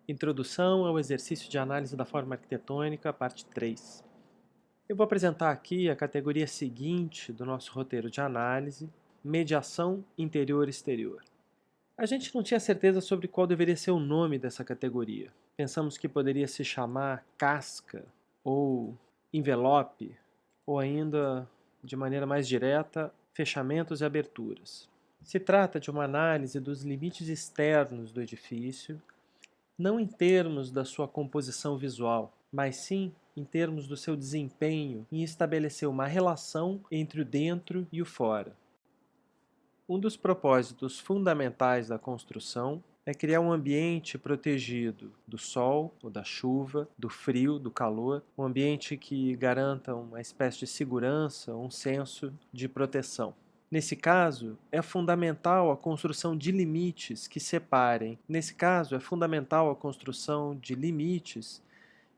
Introdução ao exercício de análise da forma arquitetônica, parte 3. Eu vou apresentar aqui a categoria seguinte do nosso roteiro de análise, mediação interior-exterior. A gente não tinha certeza sobre qual deveria ser o nome dessa categoria. Pensamos que poderia se chamar casca, ou envelope, ou ainda, de maneira mais direta, fechamentos e aberturas. Se trata de uma análise dos limites externos do edifício, não em termos da sua composição visual, mas sim em termos do seu desempenho em estabelecer uma relação entre o dentro e o fora. Um dos propósitos fundamentais da construção é criar um ambiente protegido do sol ou da chuva, do frio, do calor, um ambiente que garanta uma espécie de segurança, um senso de proteção. Nesse caso, é fundamental a construção de limites que separem. Nesse caso, é fundamental a construção de limites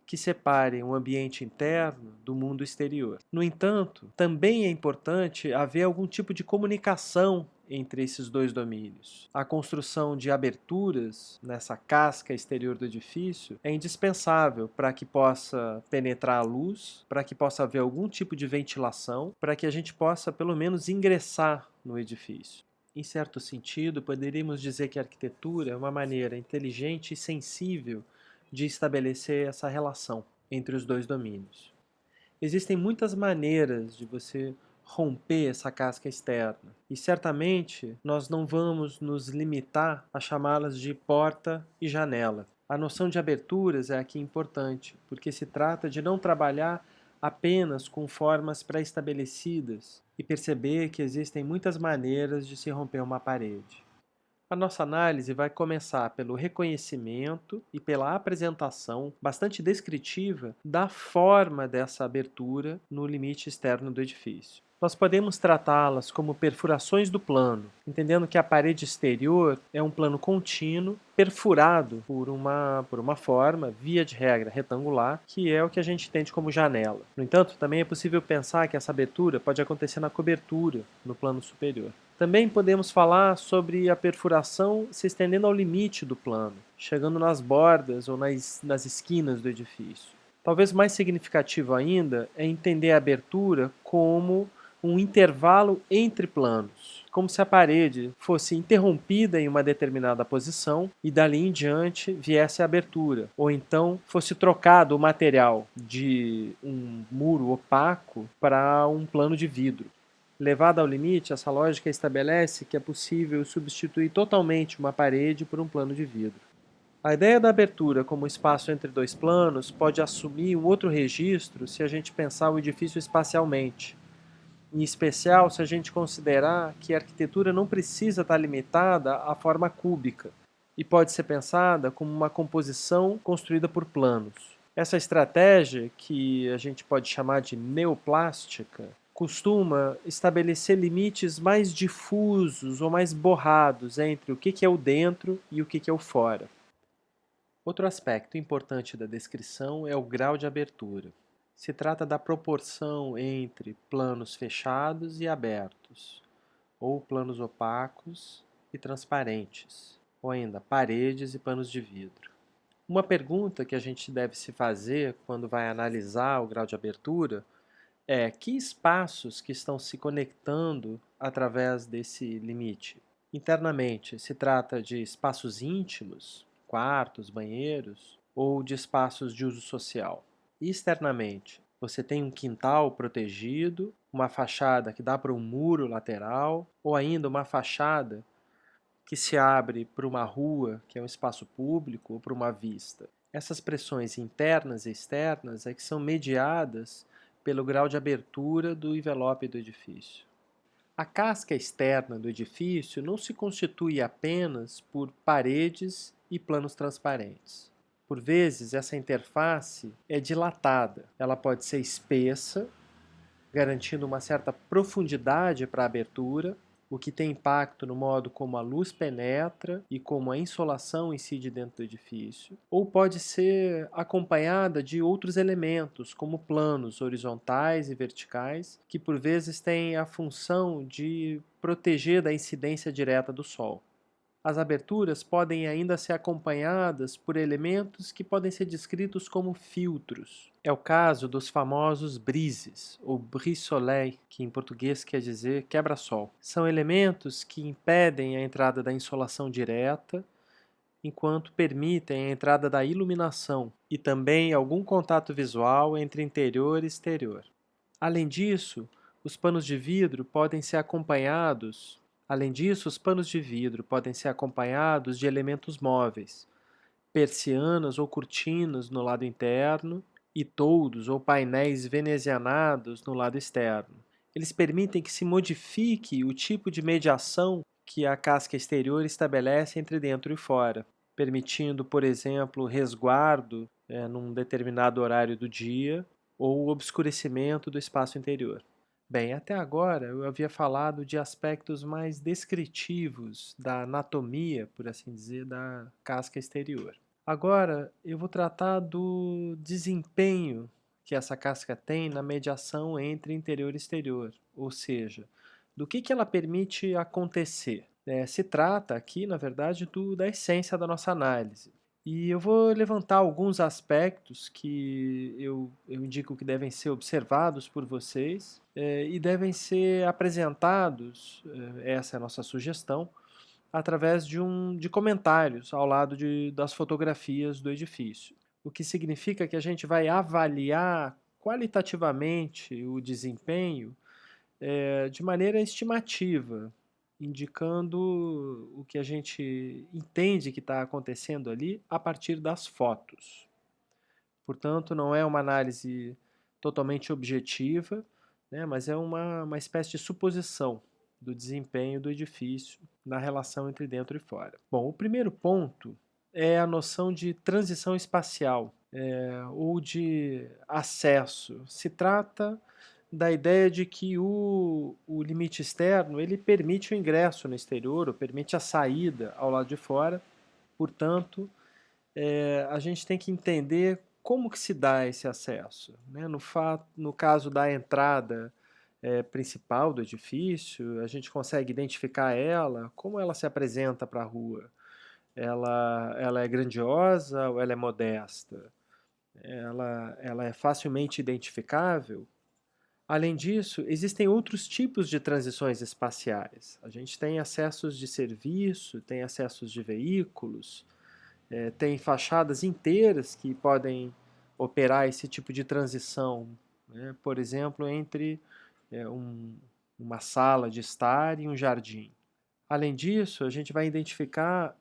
que separem o ambiente interno do mundo exterior. No entanto, também é importante haver algum tipo de comunicação entre esses dois domínios. A construção de aberturas nessa casca exterior do edifício é indispensável para que possa penetrar a luz, para que possa haver algum tipo de ventilação, para que a gente possa pelo menos ingressar no edifício. Em certo sentido, poderíamos dizer que a arquitetura é uma maneira inteligente e sensível de estabelecer essa relação entre os dois domínios. Existem muitas maneiras de você romper essa casca externa, e certamente nós não vamos nos limitar a chamá-las de porta e janela. A noção de aberturas é aqui importante, porque se trata de não trabalhar apenas com formas pré-estabelecidas e perceber que existem muitas maneiras de se romper uma parede. A nossa análise vai começar pelo reconhecimento e pela apresentação bastante descritiva da forma dessa abertura no limite externo do edifício. Nós podemos tratá-las como perfurações do plano, entendendo que a parede exterior é um plano contínuo, perfurado por uma forma, via de regra, retangular, que é o que a gente entende como janela. No entanto, também é possível pensar que essa abertura pode acontecer na cobertura, no plano superior. Também podemos falar sobre a perfuração se estendendo ao limite do plano, chegando nas bordas ou nas esquinas do edifício. Talvez mais significativo ainda é entender a abertura como um intervalo entre planos, como se a parede fosse interrompida em uma determinada posição e dali em diante viesse a abertura, ou então fosse trocado o material de um muro opaco para um plano de vidro. Levada ao limite, essa lógica estabelece que é possível substituir totalmente uma parede por um plano de vidro. A ideia da abertura como espaço entre dois planos pode assumir um outro registro se a gente pensar o edifício espacialmente, em especial se a gente considerar que a arquitetura não precisa estar limitada à forma cúbica e pode ser pensada como uma composição construída por planos. Essa estratégia, que a gente pode chamar de neoplástica, costuma estabelecer limites mais difusos ou mais borrados entre o que é o dentro e o que é o fora. Outro aspecto importante da descrição é o grau de abertura. Se trata da proporção entre planos fechados e abertos, ou planos opacos e transparentes, ou ainda paredes e panos de vidro. Uma pergunta que a gente deve se fazer quando vai analisar o grau de abertura é: que espaços que estão se conectando através desse limite? Internamente, se trata de espaços íntimos, quartos, banheiros, ou de espaços de uso social? Externamente, você tem um quintal protegido, uma fachada que dá para um muro lateral, ou ainda uma fachada que se abre para uma rua, que é um espaço público, ou para uma vista. Essas pressões internas e externas é que são mediadas pelo grau de abertura do envelope do edifício. A casca externa do edifício não se constitui apenas por paredes e planos transparentes. Por vezes, essa interface é dilatada. Ela pode ser espessa, garantindo uma certa profundidade para a abertura, o que tem impacto no modo como a luz penetra e como a insolação incide dentro do edifício, ou pode ser acompanhada de outros elementos, como planos horizontais e verticais, que por vezes têm a função de proteger da incidência direta do sol. As aberturas podem ainda ser acompanhadas por elementos que podem ser descritos como filtros. É o caso dos famosos brises, ou brise-soleil, que em português quer dizer quebra-sol. São elementos que impedem a entrada da insolação direta, enquanto permitem a entrada da iluminação e também algum contato visual entre interior e exterior. Além disso, os panos de vidro podem ser acompanhados de elementos móveis, persianas ou cortinas no lado interno e toldos ou painéis venezianados no lado externo. Eles permitem que se modifique o tipo de mediação que a casca exterior estabelece entre dentro e fora, permitindo, por exemplo, resguardo num determinado horário do dia ou o obscurecimento do espaço interior. Bem, até agora eu havia falado de aspectos mais descritivos da anatomia, por assim dizer, da casca exterior. Agora eu vou tratar do desempenho que essa casca tem na mediação entre interior e exterior, ou seja, do que ela permite acontecer. Se trata aqui, na verdade, da essência da nossa análise. E eu vou levantar alguns aspectos que eu indico que devem ser observados por vocês e devem ser apresentados, essa é a nossa sugestão, através de comentários ao lado das fotografias do edifício. O que significa que a gente vai avaliar qualitativamente o desempenho de maneira estimativa, indicando o que a gente entende que está acontecendo ali a partir das fotos. Portanto, não é uma análise totalmente objetiva, né, mas é uma espécie de suposição do desempenho do edifício na relação entre dentro e fora. Bom, o primeiro ponto é a noção de transição espacial ou de acesso. Se trata da ideia de que o limite externo ele permite o ingresso no exterior, ou permite a saída ao lado de fora. Portanto, a gente tem que entender como que se dá esse acesso. Né? No caso da entrada principal do edifício, a gente consegue identificar ela, como ela se apresenta para a rua. Ela é grandiosa ou ela é modesta? Ela é facilmente identificável? Além disso, existem outros tipos de transições espaciais. A gente tem acessos de serviço, tem acessos de veículos, tem fachadas inteiras que podem operar esse tipo de transição, né? Por exemplo, entre uma sala de estar e um jardim. Além disso, a gente vai identificar,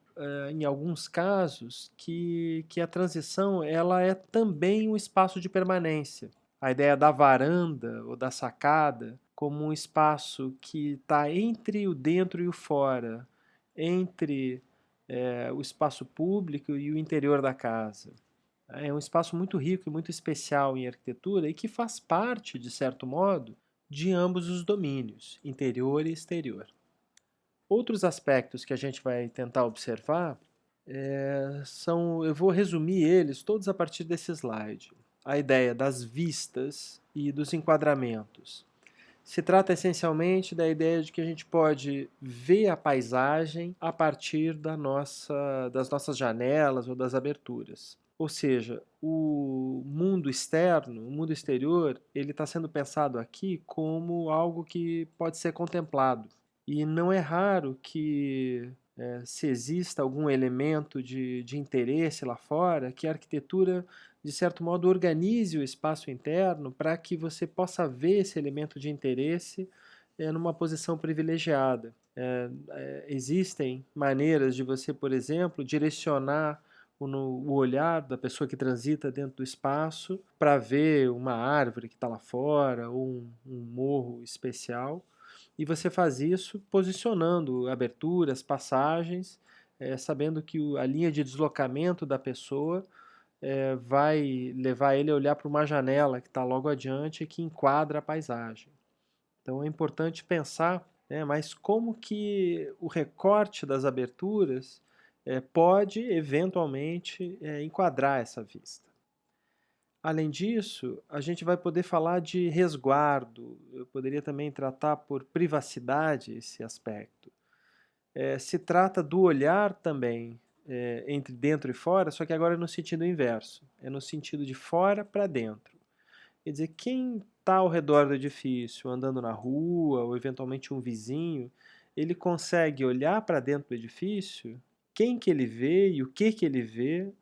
em alguns casos, que a transição ela é também um espaço de permanência. A ideia da varanda ou da sacada como um espaço que está entre o dentro e o fora, entre o espaço público e o interior da casa. É um espaço muito rico e muito especial em arquitetura e que faz parte, de certo modo, de ambos os domínios, interior e exterior. Outros aspectos que a gente vai tentar observar eu vou resumir eles todos a partir desse slide. A ideia das vistas e dos enquadramentos. Se trata essencialmente da ideia de que a gente pode ver a paisagem a partir das nossas janelas ou das aberturas. Ou seja, o mundo externo, o mundo exterior, ele está sendo pensado aqui como algo que pode ser contemplado. E não é raro que se exista algum elemento de interesse lá fora, que a arquitetura, de certo modo, organize o espaço interno para que você possa ver esse elemento de interesse numa posição privilegiada. Existem maneiras de você, por exemplo, direcionar o olhar da pessoa que transita dentro do espaço para ver uma árvore que está lá fora ou um morro especial. E você faz isso posicionando aberturas, passagens, sabendo que a linha de deslocamento da pessoa vai levar ele a olhar para uma janela que está logo adiante e que enquadra a paisagem. Então é importante pensar, mas como que o recorte das aberturas pode eventualmente enquadrar essa vista. Além disso, a gente vai poder falar de resguardo, eu poderia também tratar por privacidade esse aspecto. se trata do olhar também, entre dentro e fora, só que agora é no sentido inverso, é no sentido de fora para dentro. Quer dizer, quem está ao redor do edifício, andando na rua, ou eventualmente um vizinho, ele consegue olhar para dentro do edifício, quem que ele vê e o que ele vê,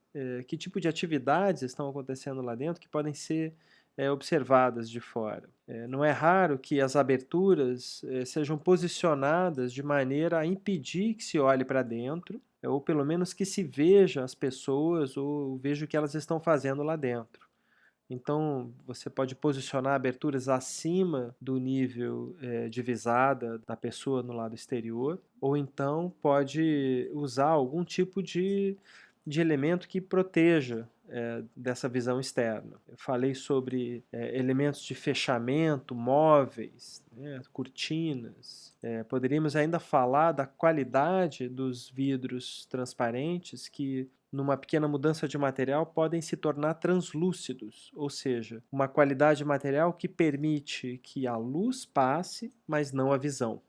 que tipo de atividades estão acontecendo lá dentro que podem ser observadas de fora. Não é raro que as aberturas sejam posicionadas de maneira a impedir que se olhe para dentro, ou pelo menos que se veja as pessoas ou veja o que elas estão fazendo lá dentro. Então, você pode posicionar aberturas acima do nível de visada da pessoa no lado exterior, ou então pode usar algum tipo de elemento que proteja dessa visão externa. Eu falei sobre elementos de fechamento, móveis, né, cortinas. Poderíamos ainda falar da qualidade dos vidros transparentes que numa pequena mudança de material, podem se tornar translúcidos, ou seja, uma qualidade de material que permite que a luz passe, mas não a visão.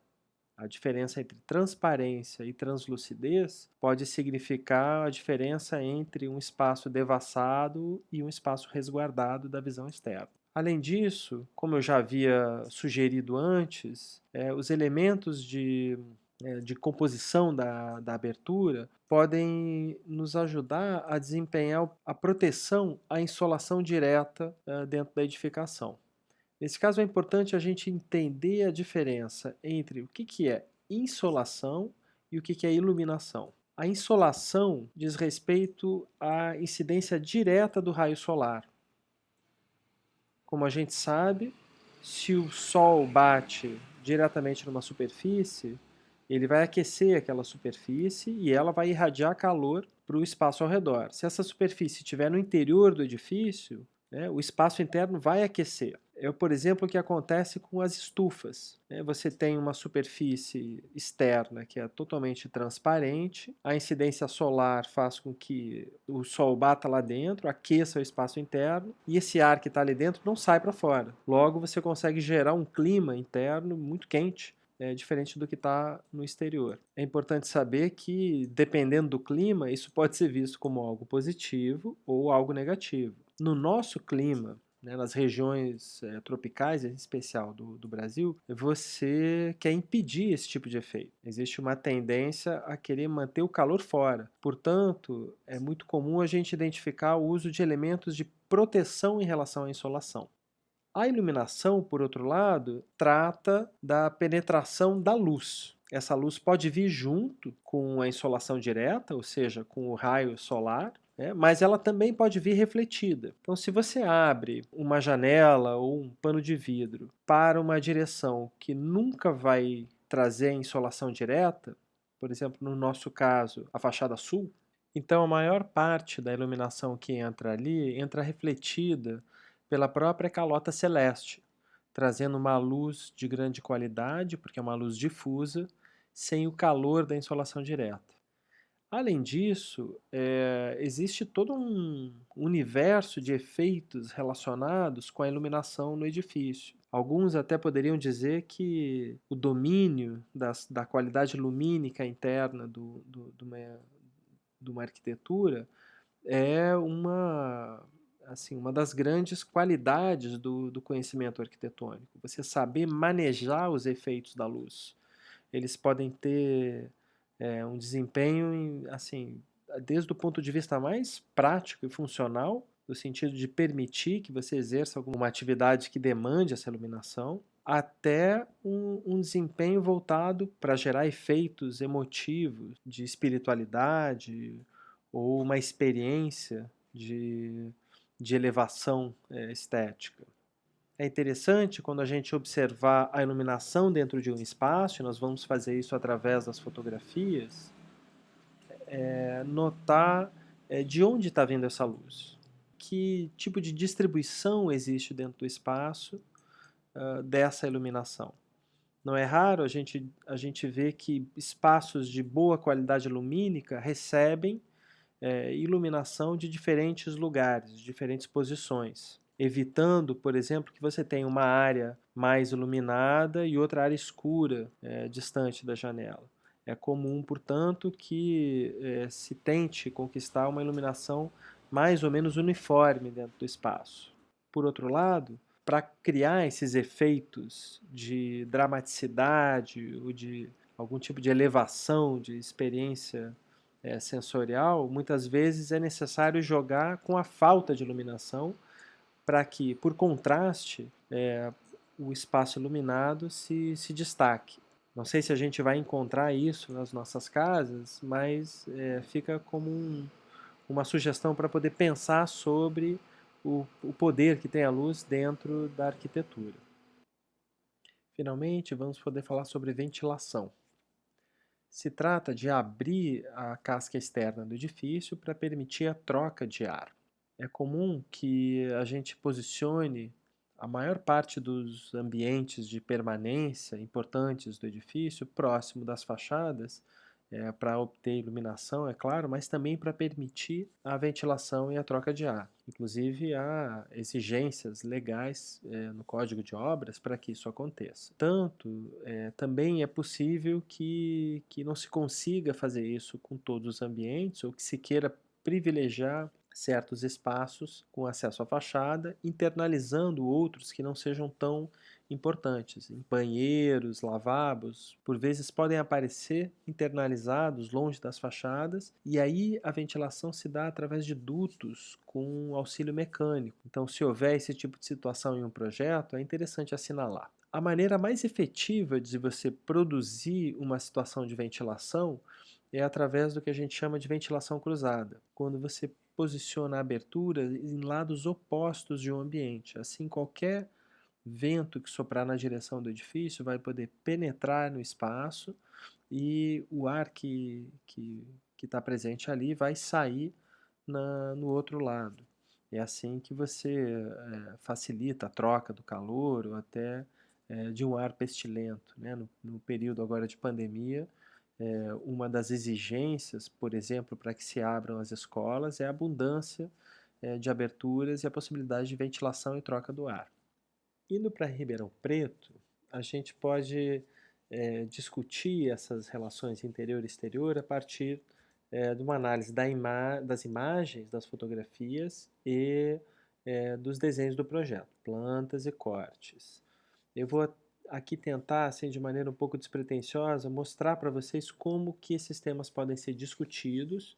A diferença entre transparência e translucidez pode significar a diferença entre um espaço devassado e um espaço resguardado da visão externa. Além disso, como eu já havia sugerido antes, os elementos de composição da abertura podem nos ajudar a desempenhar a proteção à insolação direta dentro da edificação. Nesse caso é importante a gente entender a diferença entre o que é insolação e o que é iluminação. A insolação diz respeito à incidência direta do raio solar. Como a gente sabe, se o sol bate diretamente numa superfície, ele vai aquecer aquela superfície e ela vai irradiar calor para o espaço ao redor. Se essa superfície estiver no interior do edifício, né, o espaço interno vai aquecer. É, por exemplo, o que acontece com as estufas. Você tem uma superfície externa que é totalmente transparente, a incidência solar faz com que o sol bata lá dentro, aqueça o espaço interno, e esse ar que está ali dentro não sai para fora. Logo, você consegue gerar um clima interno muito quente, diferente do que está no exterior. É importante saber que, dependendo do clima, isso pode ser visto como algo positivo ou algo negativo. No nosso clima, né, nas regiões tropicais, em especial do Brasil, você quer impedir esse tipo de efeito. Existe uma tendência a querer manter o calor fora. Portanto, é muito comum a gente identificar o uso de elementos de proteção em relação à insolação. A iluminação, por outro lado, trata da penetração da luz. Essa luz pode vir junto com a insolação direta, ou seja, com o raio solar, mas ela também pode vir refletida. Então, se você abre uma janela ou um pano de vidro para uma direção que nunca vai trazer a insolação direta, por exemplo, no nosso caso, a fachada sul, então a maior parte da iluminação que entra ali entra refletida pela própria calota celeste, trazendo uma luz de grande qualidade, porque é uma luz difusa, sem o calor da insolação direta. Além disso, existe todo um universo de efeitos relacionados com a iluminação no edifício. Alguns até poderiam dizer que o domínio da qualidade lumínica interna de uma arquitetura é uma das grandes qualidades do conhecimento arquitetônico. Você saber manejar os efeitos da luz. Eles podem ter um desempenho, assim, desde o ponto de vista mais prático e funcional, no sentido de permitir que você exerça alguma atividade que demande essa iluminação, até um desempenho voltado para gerar efeitos emotivos, de espiritualidade, ou uma experiência de elevação estética. É interessante quando a gente observar a iluminação dentro de um espaço, e nós vamos fazer isso através das fotografias, notar de onde está vindo essa luz, que tipo de distribuição existe dentro do espaço dessa iluminação. Não é raro a gente ver que espaços de boa qualidade lumínica recebem iluminação de diferentes lugares, de diferentes posições, evitando, por exemplo, que você tenha uma área mais iluminada e outra área escura, distante da janela. É comum, portanto, que se tente conquistar uma iluminação mais ou menos uniforme dentro do espaço. Por outro lado, para criar esses efeitos de dramaticidade ou de algum tipo de elevação de experiência sensorial, muitas vezes é necessário jogar com a falta de iluminação para que, por contraste, o espaço iluminado se destaque. Não sei se a gente vai encontrar isso nas nossas casas, mas fica como uma sugestão para poder pensar sobre o poder que tem a luz dentro da arquitetura. Finalmente, vamos poder falar sobre ventilação. Se trata de abrir a casca externa do edifício para permitir a troca de ar. É comum que a gente posicione a maior parte dos ambientes de permanência importantes do edifício próximo das fachadas, para obter iluminação, é claro, mas também para permitir a ventilação e a troca de ar. Inclusive, há exigências legais no Código de Obras para que isso aconteça. Tanto, também é possível que não se consiga fazer isso com todos os ambientes ou que se queira privilegiar certos espaços com acesso à fachada, internalizando outros que não sejam tão importantes. Em banheiros, lavabos, por vezes podem aparecer internalizados longe das fachadas, e aí a ventilação se dá através de dutos com auxílio mecânico. Então, se houver esse tipo de situação em um projeto, é interessante assinalar. A maneira mais efetiva de você produzir uma situação de ventilação é através do que a gente chama de ventilação cruzada, quando você posiciona a abertura em lados opostos de um ambiente. Assim, qualquer vento que soprar na direção do edifício vai poder penetrar no espaço e o ar que está presente ali vai sair no outro lado. É assim que você facilita a troca do calor ou até de um ar pestilento. Né? No período agora de pandemia, uma das exigências, por exemplo, para que se abram as escolas é a abundância de aberturas e a possibilidade de ventilação e troca do ar. Indo para Ribeirão Preto, a gente pode discutir essas relações interior e exterior a partir de uma análise das imagens, das fotografias e dos desenhos do projeto, plantas e cortes. Eu vou aqui tentar, assim, de maneira um pouco despretensiosa, mostrar para vocês como que esses temas podem ser discutidos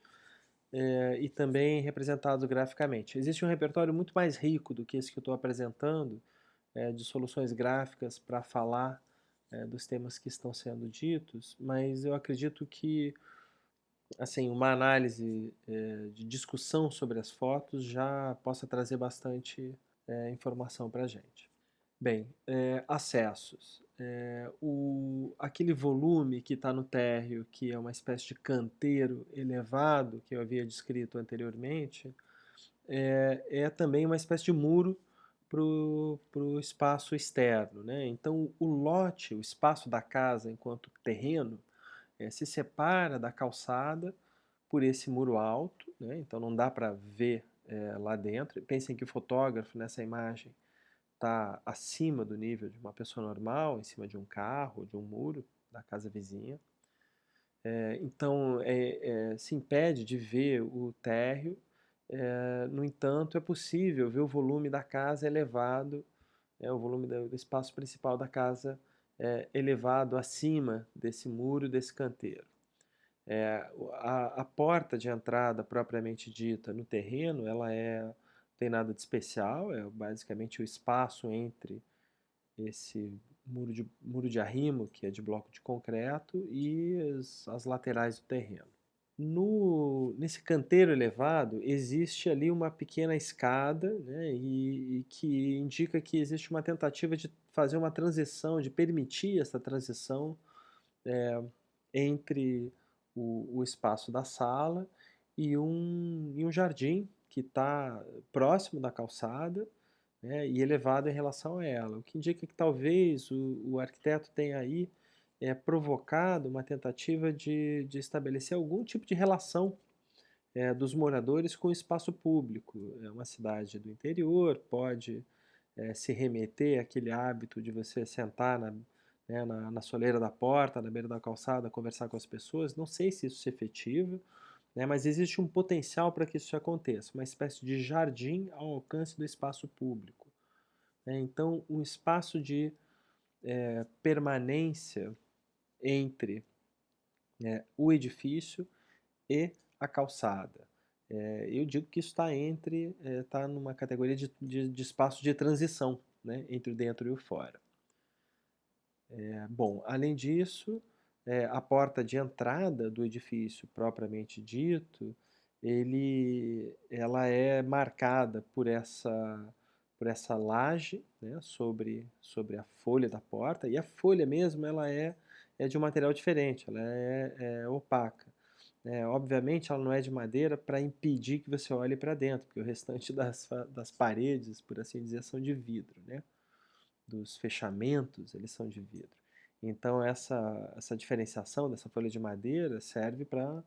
e também representados graficamente. Existe um repertório muito mais rico do que esse que eu estou apresentando, de soluções gráficas para falar dos temas que estão sendo ditos, mas eu acredito que assim, uma análise de discussão sobre as fotos já possa trazer bastante informação para a gente. Bem, acessos. Aquele volume que está no térreo, que é uma espécie de canteiro elevado, que eu havia descrito anteriormente, é também uma espécie de muro para o espaço externo. Né? Então, o lote, o espaço da casa enquanto terreno, se separa da calçada por esse muro alto, né? Então não dá para ver lá dentro. Pensem que o fotógrafo nessa imagem está acima do nível de uma pessoa normal, em cima de um carro, de um muro da casa vizinha. Então se impede de ver o térreo, no entanto é possível ver o volume da casa elevado, o volume do espaço principal da casa elevado acima desse muro, desse canteiro. A porta de entrada propriamente dita no terreno, ela não tem nada de especial, é basicamente o espaço entre esse muro de arrimo, que é de bloco de concreto, e as laterais do terreno. Nesse canteiro elevado, existe ali uma pequena escada, né, e que indica que existe uma tentativa de fazer uma transição, de permitir essa transição entre o espaço da sala e um jardim que está próximo da calçada, né, e elevado em relação a ela, o que indica que talvez o arquiteto tenha aí provocado uma tentativa de estabelecer algum tipo de relação dos moradores com o espaço público. É uma cidade do interior, pode se remeter àquele hábito de você sentar né, na soleira da porta, na beira da calçada, conversar com as pessoas. Não sei se isso é efetivo, né, mas existe um potencial para que isso aconteça, uma espécie de jardim ao alcance do espaço público, né? Então, um espaço de permanência entre, né, o edifício e a calçada. Eu digo que isso está numa categoria de espaço de transição, né, entre o dentro e o fora. Bom, além disso, a porta de entrada do edifício propriamente dito, ela é marcada por essa laje, né, sobre a folha da porta, e a folha mesmo é de um material diferente, ela é opaca. Obviamente ela não é de madeira para impedir que você olhe para dentro, porque o restante das paredes, por assim dizer, são de vidro, né? Dos fechamentos, eles são de vidro. Então essa diferenciação dessa folha de madeira serve para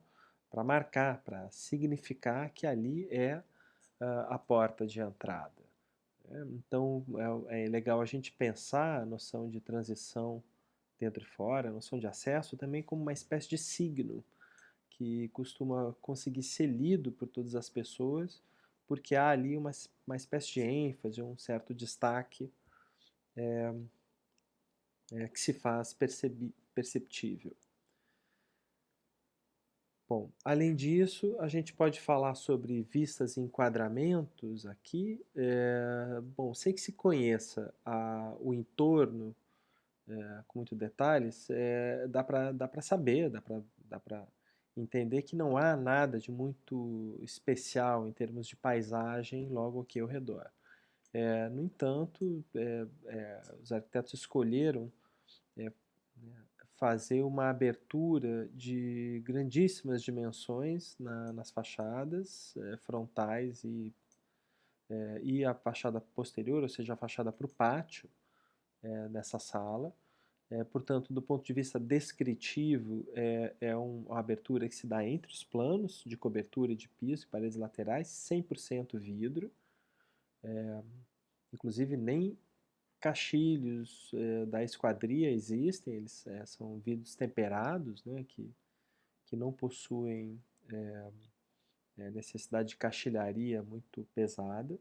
marcar, para significar que ali é a porta de entrada, né? Então é legal a gente pensar a noção de transição dentro e fora, a noção de acesso também como uma espécie de signo que costuma conseguir ser lido por todas as pessoas, porque há ali uma espécie de ênfase, um certo destaque que se faz perceptível. Bom, além disso, a gente pode falar sobre vistas e enquadramentos aqui. Bom, sem que se conheça o entorno com muitos detalhes, dá para saber, dá para entender que não há nada de muito especial em termos de paisagem logo aqui ao redor. No entanto, os arquitetos escolheram é, fazer uma abertura de grandíssimas dimensões nas fachadas frontais e a fachada posterior, ou seja, a fachada para o pátio dessa sala. Portanto, do ponto de vista descritivo, uma abertura que se dá entre os planos de cobertura de piso e paredes laterais, 100% vidro, inclusive nem caixilhos da esquadria existem, eles são vidros temperados, né, que não possuem necessidade de caixilharia muito pesada.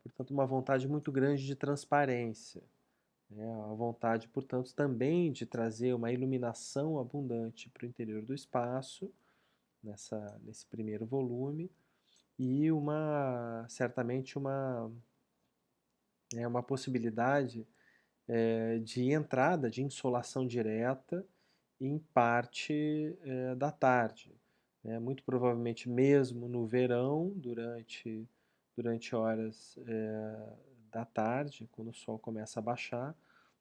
Portanto, uma vontade muito grande de transparência, né, a vontade, portanto, também de trazer uma iluminação abundante para o interior do espaço, nesse primeiro volume, e certamente uma possibilidade de entrada de insolação direta em parte da tarde, né? Muito provavelmente mesmo no verão, durante horas da tarde, quando o sol começa a baixar,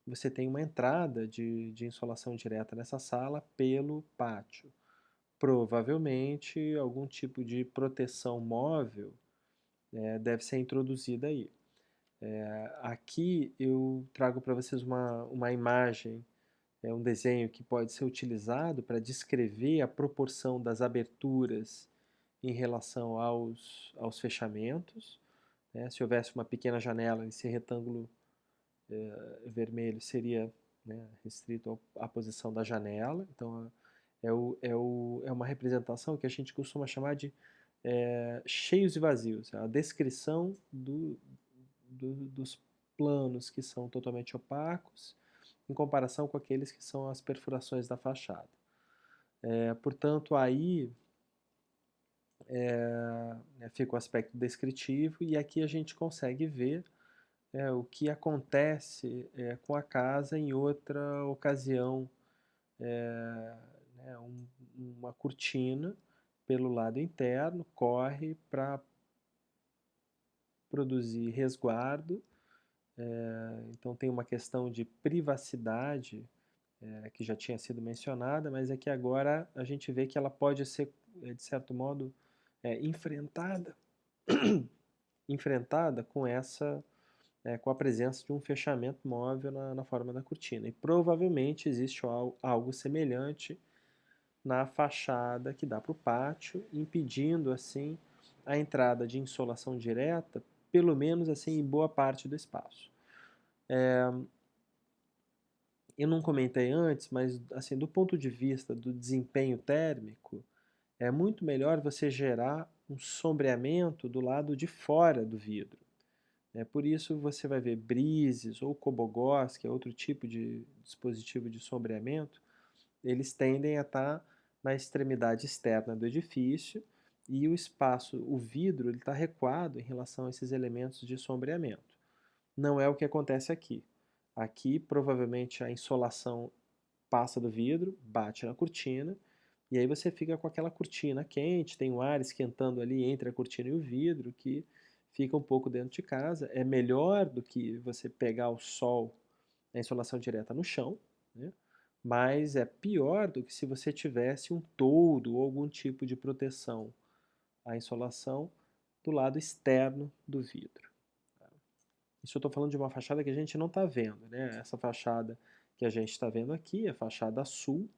você tem uma entrada de insolação direta nessa sala pelo pátio. Provavelmente algum tipo de proteção móvel deve ser introduzida aí. Aqui eu trago para vocês uma imagem, um desenho que pode ser utilizado para descrever a proporção das aberturas em relação aos fechamentos, né? Se houvesse uma pequena janela, esse retângulo vermelho seria, né, restrito à posição da janela. Então é uma representação que a gente costuma chamar de cheios e vazios, a descrição dos planos que são totalmente opacos em comparação com aqueles que são as perfurações da fachada. Portanto, aí fica o aspecto descritivo e aqui a gente consegue ver o que acontece com a casa em outra ocasião, né, uma cortina pelo lado interno corre para produzir resguardo. Então tem uma questão de privacidade que já tinha sido mencionada, mas é que agora a gente vê que ela pode ser, de certo modo, enfrentada, enfrentada com a presença de um fechamento móvel na forma da cortina. E provavelmente existe algo semelhante na fachada que dá para o pátio, impedindo assim a entrada de insolação direta, pelo menos assim em boa parte do espaço. Eu não comentei antes, mas assim, do ponto de vista do desempenho térmico, é muito melhor você gerar um sombreamento do lado de fora do vidro. Por isso você vai ver brises ou cobogós, que é outro tipo de dispositivo de sombreamento, eles tendem a estar na extremidade externa do edifício e o espaço, o vidro, ele está recuado em relação a esses elementos de sombreamento. Não é o que acontece aqui. Aqui, provavelmente, a insolação passa do vidro, bate na cortina, e aí você fica com aquela cortina quente, tem o ar esquentando ali entre a cortina e o vidro, que fica um pouco dentro de casa. É melhor do que você pegar o sol, a insolação direta no chão, né? Mas é pior do que se você tivesse um toldo ou algum tipo de proteção à insolação do lado externo do vidro. Isso eu estou falando de uma fachada que a gente não está vendo, né? Essa fachada que a gente está vendo aqui é a fachada sul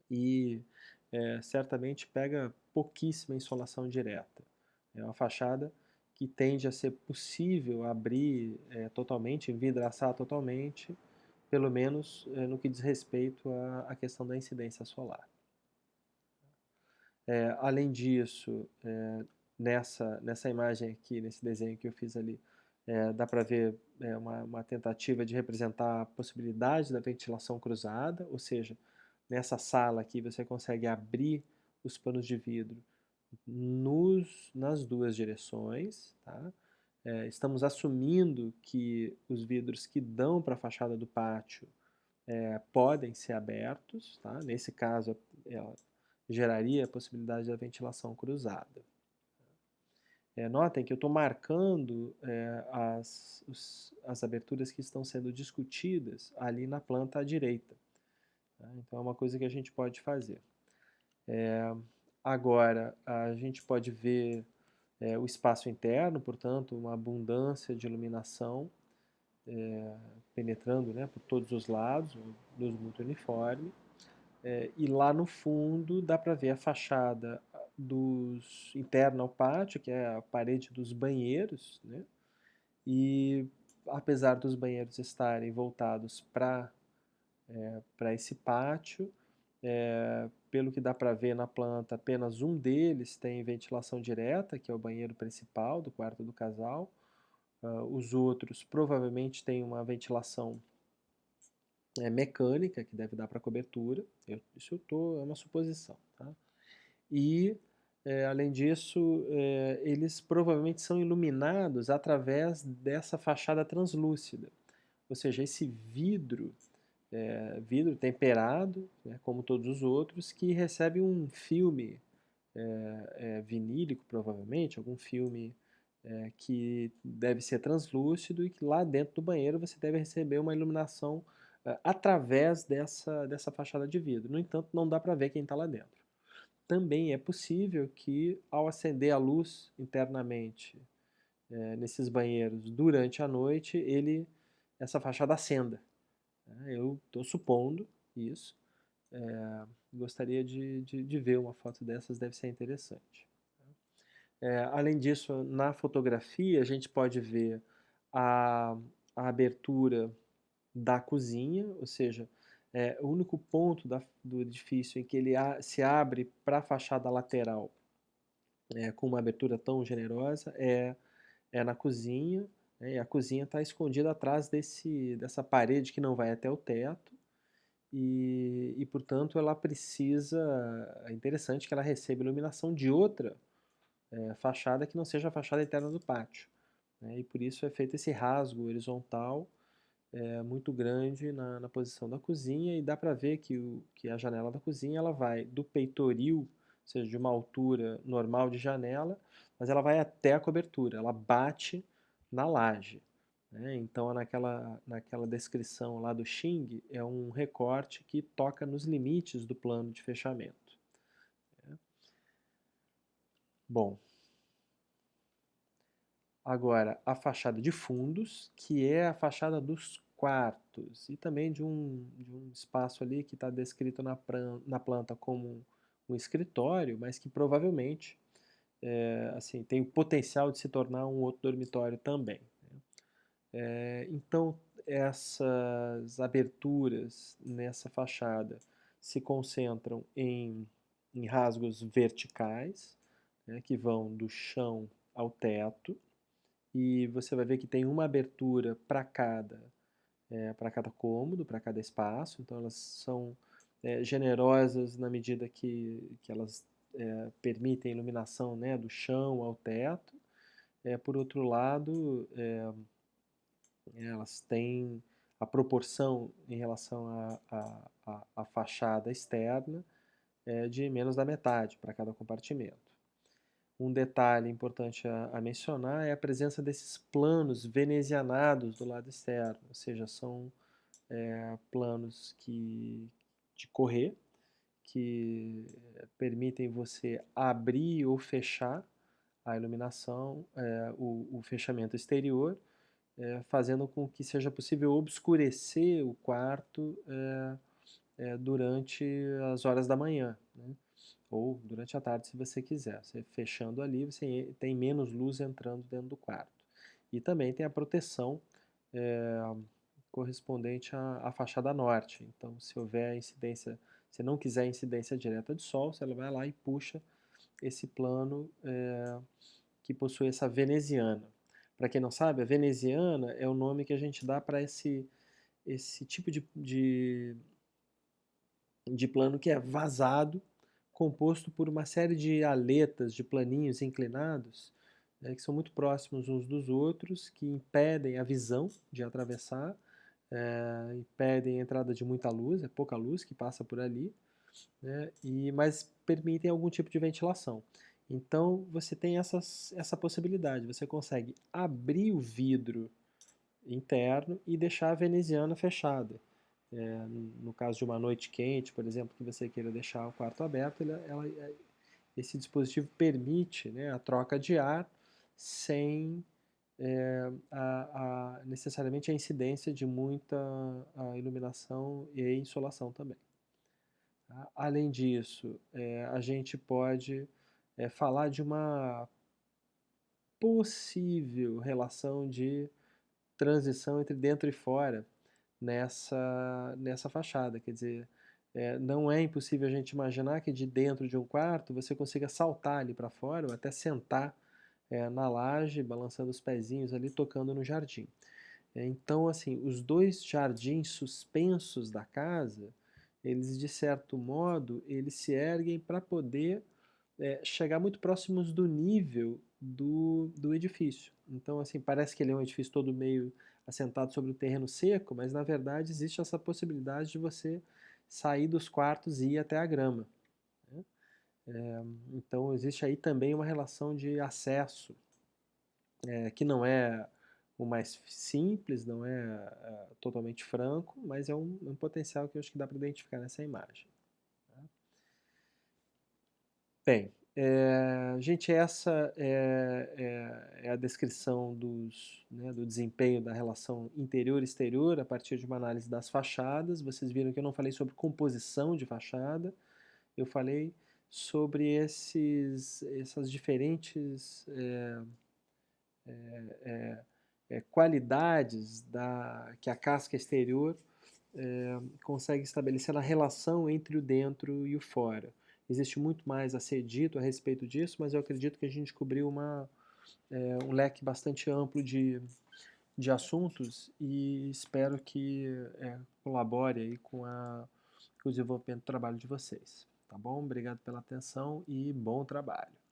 e certamente pega pouquíssima insolação direta. É uma fachada que tende a ser possível abrir totalmente, envidraçar totalmente, pelo menos no que diz respeito à questão da incidência solar. Além disso, nessa imagem aqui, nesse desenho que eu fiz ali, dá para ver uma tentativa de representar a possibilidade da ventilação cruzada, ou seja, nessa sala aqui você consegue abrir os panos de vidro nas duas direções, tá? Estamos assumindo que os vidros que dão para a fachada do pátio podem ser abertos, tá? Nesse caso, ela geraria a possibilidade da ventilação cruzada. Notem que eu estou marcando as aberturas que estão sendo discutidas ali na planta à direita. Tá? Então é uma coisa que a gente pode fazer. Agora, a gente pode ver o espaço interno, portanto, uma abundância de iluminação penetrando, né, por todos os lados, luz muito uniforme. E lá no fundo dá para ver a fachada interna ao pátio, que é a parede dos banheiros, né? E apesar dos banheiros estarem voltados para esse pátio, pelo que dá para ver na planta, apenas um deles tem ventilação direta, que é o banheiro principal do quarto do casal. Os outros provavelmente têm uma ventilação mecânica, que deve dar para cobertura. É uma suposição. Tá? E, além disso, eles provavelmente são iluminados através dessa fachada translúcida. Ou seja, esse vidro temperado, né, como todos os outros, que recebe um filme vinílico, provavelmente, algum filme que deve ser translúcido e que lá dentro do banheiro você deve receber uma iluminação através dessa fachada de vidro. No entanto, não dá para ver quem está lá dentro. Também é possível que, ao acender a luz internamente nesses banheiros durante a noite, essa fachada acenda. Eu estou supondo isso. Gostaria de ver uma foto dessas, deve ser interessante. Além disso, na fotografia, a gente pode ver a, a abertura da cozinha, ou seja, o único ponto do edifício em que ele se abre para a fachada lateral com uma abertura tão generosa é na cozinha, né, e a cozinha está escondida atrás dessa parede que não vai até o teto, portanto, ela precisa, é interessante que ela receba iluminação de outra fachada que não seja a fachada interna do pátio. Né, e por isso é feito esse rasgo horizontal muito grande na posição da cozinha, e dá para ver que a janela da cozinha ela vai do peitoril, ou seja, de uma altura normal de janela, mas ela vai até a cobertura, ela bate na laje. Né? Então, naquela descrição lá do Xing, é um recorte que toca nos limites do plano de fechamento. Bom, agora, a fachada de fundos, que é a fachada dos quartos, e também de um espaço ali que está descrito na planta como um escritório, mas que provavelmente assim, tem o potencial de se tornar um outro dormitório também. Então, essas aberturas nessa fachada se concentram em rasgos verticais, né, que vão do chão ao teto, e você vai ver que tem uma abertura para cada cômodo, para cada espaço, então elas são generosas na medida que elas permitem a iluminação, né, do chão ao teto. Por outro lado, elas têm a proporção em relação à fachada externa de menos da metade para cada compartimento. Um detalhe importante a mencionar é a presença desses planos venezianados do lado externo, ou seja, são planos de correr, que permitem você abrir ou fechar a iluminação, o fechamento exterior, fazendo com que seja possível obscurecer o quarto durante as horas da manhã, né? Ou durante a tarde, se você quiser. Você fechando ali, você tem menos luz entrando dentro do quarto. E também tem a proteção é, correspondente à fachada norte. Então, se houver incidência, se não quiser incidência direta de sol, você vai lá e puxa esse plano que possui essa veneziana. Para quem não sabe, a veneziana é o nome que a gente dá para esse tipo de plano que é vazado, composto por uma série de aletas, de planinhos inclinados, que são muito próximos uns dos outros, que impedem a visão de atravessar, impedem a entrada de muita luz, é pouca luz que passa por ali, né, mas permitem algum tipo de ventilação. Então você tem essa possibilidade, você consegue abrir o vidro interno e deixar a veneziana fechada. No caso de uma noite quente, por exemplo, que você queira deixar o quarto aberto, esse dispositivo permite, né, a troca de ar sem necessariamente a incidência de muita iluminação e insolação também. Tá? Além disso, a gente pode falar de uma possível relação de transição entre dentro e fora nessa fachada. Quer dizer, não é impossível a gente imaginar que de dentro de um quarto você consiga saltar ali para fora ou até sentar na laje, balançando os pezinhos ali, tocando no jardim. Então, assim, os dois jardins suspensos da casa, eles de certo modo, eles se erguem para poder chegar muito próximos do nível do edifício. Então, assim, parece que ele é um edifício todo meio assentado sobre o terreno seco, mas na verdade existe essa possibilidade de você sair dos quartos e ir até a grama, né? Então, existe aí também uma relação de acesso, que não é o mais simples, não é totalmente franco, mas é um potencial que eu acho que dá para identificar nessa imagem. Bem, gente, essa é a descrição do desempenho da relação interior-exterior a partir de uma análise das fachadas. Vocês viram que eu não falei sobre composição de fachada, eu falei sobre essas diferentes qualidades que a casca exterior consegue estabelecer na relação entre o dentro e o fora. Existe muito mais a ser dito a respeito disso, mas eu acredito que a gente cobriu um leque bastante amplo de assuntos e espero que colabore aí com o desenvolvimento do trabalho de vocês. Tá bom? Obrigado pela atenção e bom trabalho.